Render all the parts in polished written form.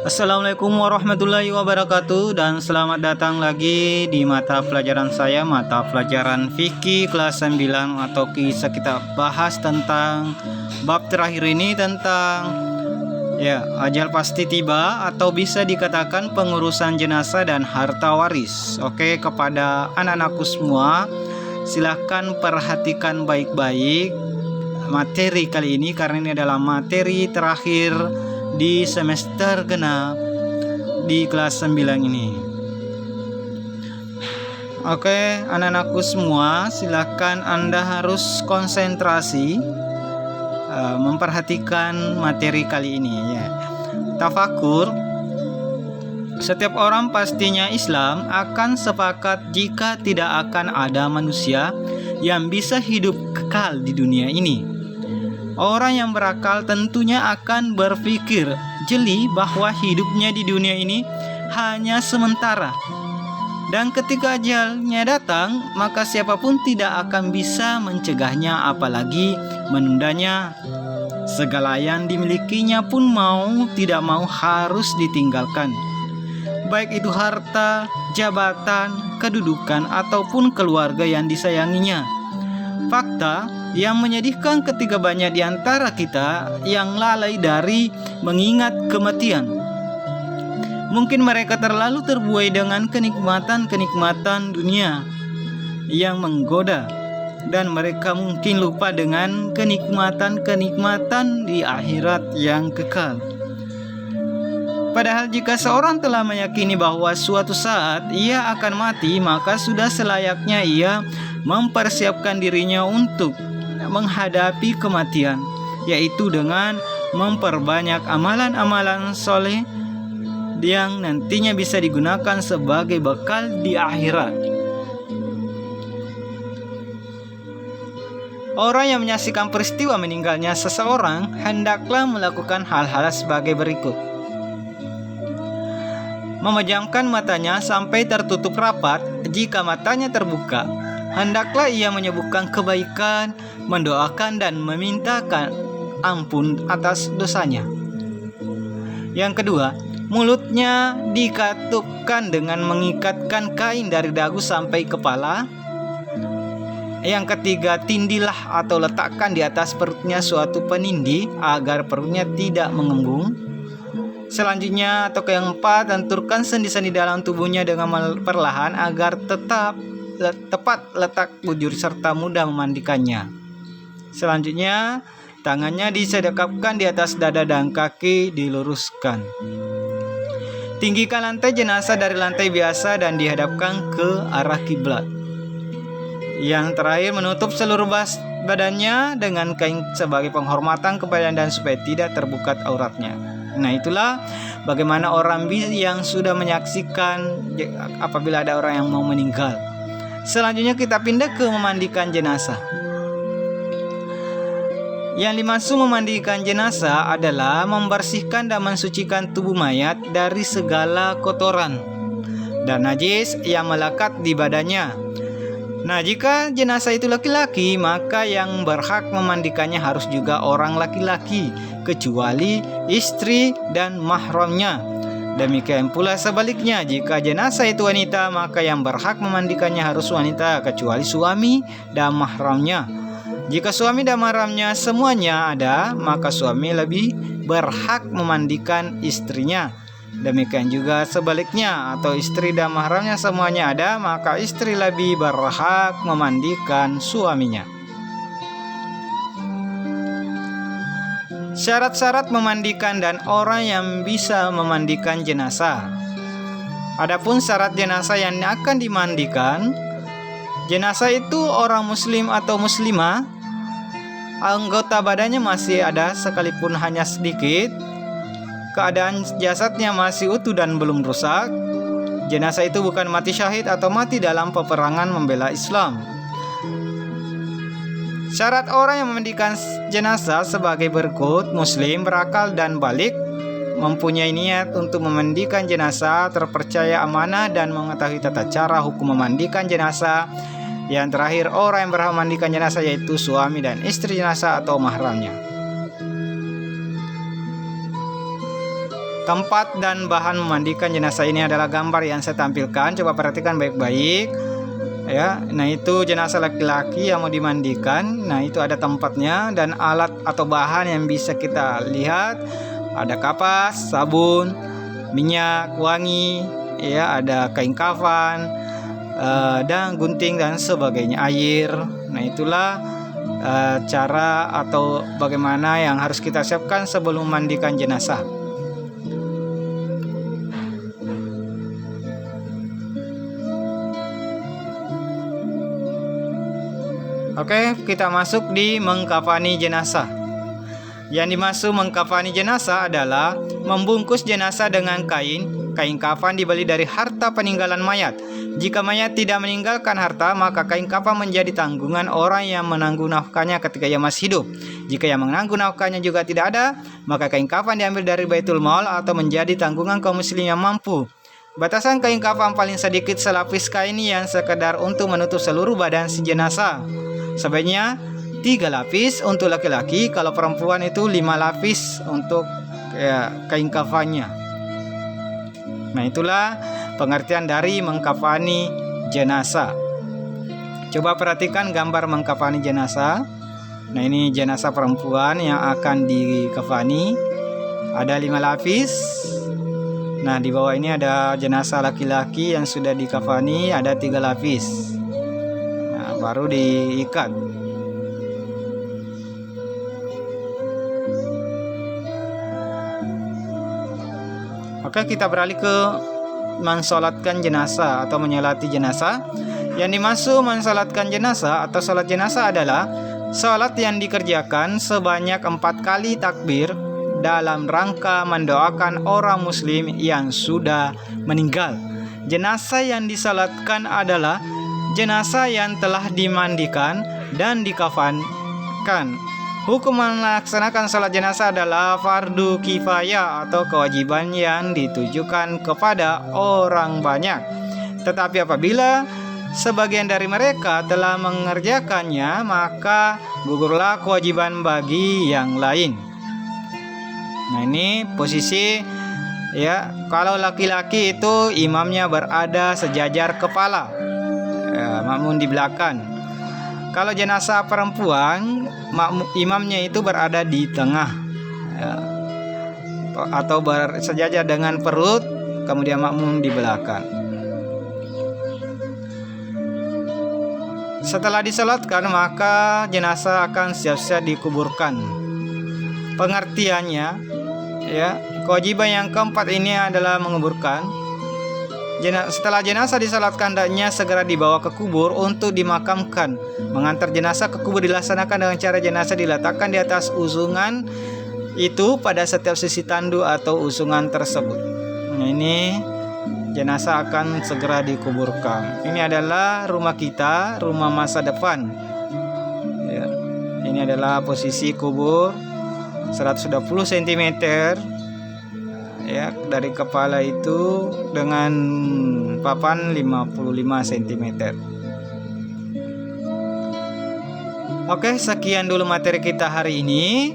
Assalamualaikum warahmatullahi wabarakatuh, dan selamat datang lagi di mata pelajaran saya, mata pelajaran fikih kelas 9, atau kisah. Kita bahas tentang bab terakhir ini tentang ajal pasti tiba, atau bisa dikatakan pengurusan jenazah dan harta waris. Oke, kepada anak-anakku semua, silahkan perhatikan baik-baik materi kali ini, karena ini adalah materi terakhir di semester genap di kelas 9 ini. Oke, anak-anakku semua, silakan Anda harus konsentrasi memperhatikan materi kali ini ya. Tafakur. Setiap orang pastinya Islam akan sepakat jika tidak akan ada manusia yang bisa hidup kekal di dunia ini. Orang yang berakal tentunya akan berpikir jeli bahwa hidupnya di dunia ini hanya sementara. Dan ketika ajalnya datang, maka siapapun tidak akan bisa mencegahnya, apalagi menundanya. Segala yang dimilikinya pun mau tidak mau harus ditinggalkan, baik itu harta, jabatan, kedudukan, ataupun keluarga yang disayanginya. Fakta yang menyedihkan ketika banyak di antara kita yang lalai dari mengingat kematian. Mungkin mereka terlalu terbuai dengan kenikmatan-kenikmatan dunia yang menggoda, dan mereka mungkin lupa dengan kenikmatan-kenikmatan di akhirat yang kekal. Padahal jika seorang telah meyakini bahwa suatu saat ia akan mati, maka sudah selayaknya ia mempersiapkan dirinya untuk menghadapi kematian, yaitu dengan memperbanyak amalan-amalan soleh yang nantinya bisa digunakan sebagai bekal di akhirat. Orang yang menyaksikan peristiwa meninggalnya seseorang hendaklah melakukan hal-hal sebagai berikut: memejamkan matanya sampai tertutup rapat. Jika matanya terbuka, hendaklah ia menyebutkan kebaikan, mendoakan dan memintakan ampun atas dosanya. Yang kedua, mulutnya dikatupkan dengan mengikatkan kain dari dagu sampai kepala. Yang ketiga, tindilah atau letakkan di atas perutnya suatu penindi agar perutnya tidak mengembung. Selanjutnya atau keempat, tenturkan sendi-sendi dalam tubuhnya dengan perlahan agar tepat letak bujur serta mudah memandikannya. Selanjutnya, tangannya disedekapkan di atas dada dan kaki diluruskan. Tinggikan lantai jenazah dari lantai biasa dan dihadapkan ke arah kiblat. Yang terakhir, menutup seluruh badannya dengan kain sebagai penghormatan kepadanya dan supaya tidak terbuka auratnya. Nah, itulah bagaimana orang yang sudah menyaksikan apabila ada orang yang mau meninggal. Selanjutnya kita pindah ke memandikan jenazah. Yang dimaksud memandikan jenazah adalah membersihkan dan mensucikan tubuh mayat dari segala kotoran dan najis yang melekat di badannya. Nah, jika jenazah itu laki-laki, maka yang berhak memandikannya harus juga orang laki-laki, kecuali istri dan mahramnya. Demikian pula sebaliknya, jika jenazah itu wanita, maka yang berhak memandikannya harus wanita, kecuali suami dan mahramnya. Jika suami dan mahramnya semuanya ada, maka suami lebih berhak memandikan istrinya. Demikian juga sebaliknya, atau istri dan mahramnya semuanya ada, maka istri lebih berhak memandikan suaminya. Syarat-syarat memandikan dan orang yang bisa memandikan jenazah. Adapun syarat jenazah yang akan dimandikan, jenazah itu orang muslim atau muslimah, anggota badannya masih ada sekalipun hanya sedikit, keadaan jasadnya masih utuh dan belum rusak. Jenazah itu bukan mati syahid atau mati dalam peperangan membela Islam. Syarat orang yang memandikan jenazah sebagai berikut: muslim, berakal dan balik, mempunyai niat untuk memandikan jenazah, terpercaya amanah dan mengetahui tata cara hukum memandikan jenazah. Yang terakhir, orang yang berhak memandikan jenazah yaitu suami dan istri jenazah atau mahramnya. Tempat dan bahan memandikan jenazah ini adalah gambar yang saya tampilkan. Coba perhatikan baik-baik ya. Nah, itu jenazah laki-laki yang mau dimandikan. Nah, itu ada tempatnya dan alat atau bahan yang bisa kita lihat. Ada kapas, sabun, minyak wangi, ya, ada kain kafan, dan gunting dan sebagainya, air. Nah, itulah cara atau bagaimana yang harus kita siapkan sebelum memandikan jenazah. Oke, kita masuk di mengkafani jenazah. Yang dimaksud mengkafani jenazah adalah membungkus jenazah dengan kain. Kain kafan dibeli dari harta peninggalan mayat. Jika mayat tidak meninggalkan harta, maka kain kafan menjadi tanggungan orang yang menanggung nafkahnya ketika ia masih hidup. Jika yang menanggung nafkahnya juga tidak ada, maka kain kafan diambil dari Baitul Mal atau menjadi tanggungan kaum muslim yang mampu. Batasan kain kafan paling sedikit selapis kain yang sekedar untuk menutup seluruh badan si jenazah. Sebaiknya 3 lapis untuk laki-laki, kalau perempuan itu 5 lapis untuk kain kafannya. Nah, itulah pengertian dari mengkafani jenazah. Coba perhatikan gambar mengkafani jenazah. Nah, ini jenazah perempuan yang akan dikafani. Ada 5 lapis. Nah, di bawah ini ada jenazah laki-laki yang sudah dikafani, ada 3 lapis. Nah, baru diikat. Oke, kita beralih ke mensolatkan jenazah atau menyolati jenazah. Yang dimaksud mensolatkan jenazah atau sholat jenazah adalah sholat yang dikerjakan sebanyak 4 kali takbir dalam rangka mendoakan orang muslim yang sudah meninggal. Jenazah yang disolatkan adalah jenazah yang telah dimandikan dan dikafankan. Hukum melaksanakan sholat jenazah adalah fardu kifayah atau kewajiban yang ditujukan kepada orang banyak. Tetapi apabila sebagian dari mereka telah mengerjakannya, maka gugurlah kewajiban bagi yang lain. Nah, ini posisi ya, kalau laki-laki itu imamnya berada sejajar kepala, ya, makmum di belakang. Kalau jenazah perempuan, imamnya itu berada di tengah, ya, atau bersejajar dengan perut, kemudian makmum di belakang. Setelah disolatkan, maka jenazah akan siap-siap dikuburkan. Pengertiannya, ya, kewajiban yang keempat ini adalah menguburkan. Setelah jenazah disolatkan, hendaknya segera dibawa ke kubur untuk dimakamkan. Mengantar jenazah ke kubur dilaksanakan dengan cara jenazah diletakkan di atas usungan itu pada setiap sisi tandu atau usungan tersebut. Nah, ini jenazah akan segera dikuburkan. Ini adalah rumah kita, rumah masa depan. Ya, ini adalah posisi kubur 120 cm. Ya, dari kepala itu dengan papan 55 cm. Oke, sekian dulu materi kita hari ini.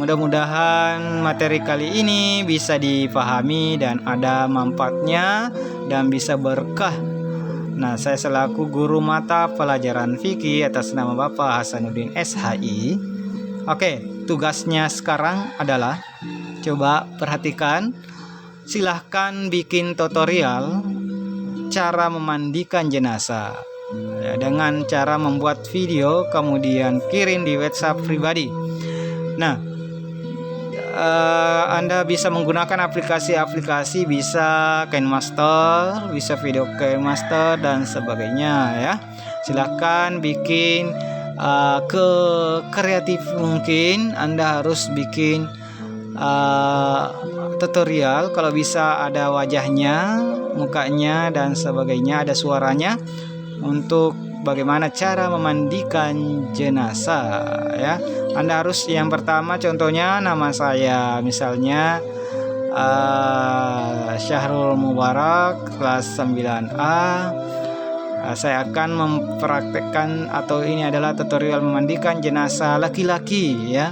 Mudah-mudahan materi kali ini bisa dipahami dan ada manfaatnya dan bisa berkah. Nah, saya selaku guru mata pelajaran fikih atas nama Bapak Hasanuddin SHI. Oke, tugasnya sekarang adalah coba perhatikan, silahkan bikin tutorial cara memandikan jenazah ya, dengan cara membuat video kemudian kirim di WhatsApp pribadi. Nah, Anda bisa menggunakan aplikasi-aplikasi, bisa KineMaster, bisa Video KineMaster dan sebagainya ya. Silahkan bikin kreatif mungkin. Anda harus bikin tutorial, kalau bisa ada wajahnya, mukanya dan sebagainya, ada suaranya untuk bagaimana cara memandikan jenazah ya. Anda harus yang pertama contohnya nama saya misalnya Syahrul Mubarak kelas 9A. Saya akan mempraktekkan atau ini adalah tutorial memandikan jenazah laki-laki ya.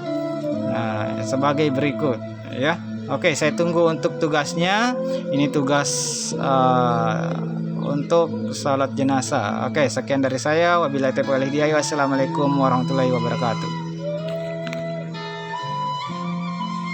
Nah, sebagai berikut ya. Oke, saya tunggu untuk tugasnya. Ini tugas untuk salat jenazah. Oke, sekian dari saya. Wabillahi taufiq wal hidayah. Wassalamualaikum warahmatullahi wabarakatuh.